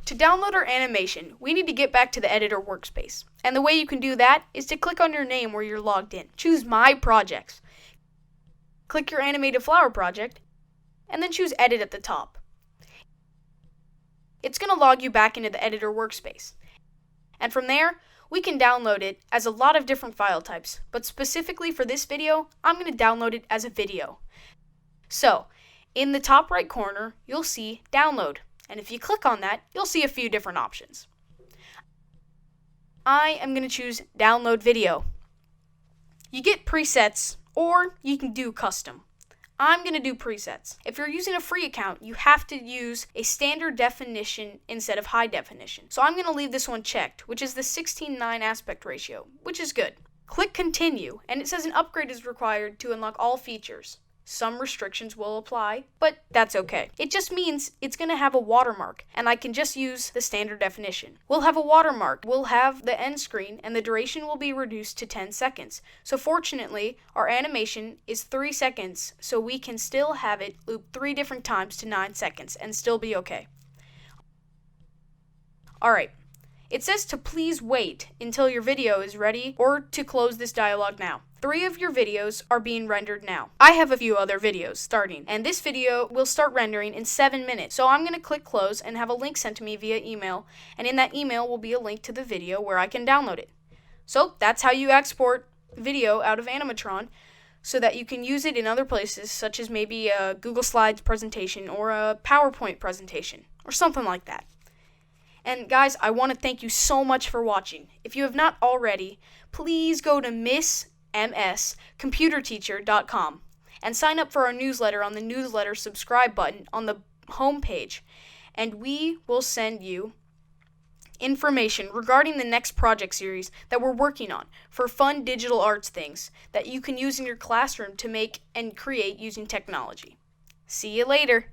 To download our animation, we need to get back to the editor workspace. And the way you can do that is to click on your name where you're logged in. Choose My Projects. Click your animated flower project, and then choose Edit at the top. It's going to log you back into the editor workspace. And from there, we can download it as a lot of different file types, but specifically for this video, I'm going to download it as a video. So, in the top right corner, you'll see Download, and if you click on that, you'll see a few different options. I am going to choose Download Video. You get presets, or you can do custom. I'm going to do presets. If you're using a free account, you have to use a standard definition instead of high definition. So I'm going to leave this one checked, which is the 16:9 aspect ratio, which is good. Click Continue, and it says an upgrade is required to unlock all features. Some restrictions will apply, but that's okay. It just means it's going to have a watermark, and I can just use the standard definition. We'll have a watermark, we'll have the end screen, and the duration will be reduced to 10 seconds. So fortunately, our animation is 3 seconds, so we can still have it loop 3 different times to 9 seconds and still be okay. Alright, it says to please wait until your video is ready or to close this dialog now. 3 of your videos are being rendered now. I have a few other videos starting, and this video will start rendering in 7 minutes. So I'm going to click close and have a link sent to me via email, and in that email will be a link to the video where I can download it. So that's how you export video out of Animatron so that you can use it in other places, such as maybe a Google Slides presentation or a PowerPoint presentation or something like that. And guys, I want to thank you so much for watching. If you have not already, please go to mscomputerteacher.com and sign up for our newsletter on the newsletter subscribe button on the home page, and we will send you information regarding the next project series that we're working on for fun digital arts things that you can use in your classroom to make and create using technology. See you later.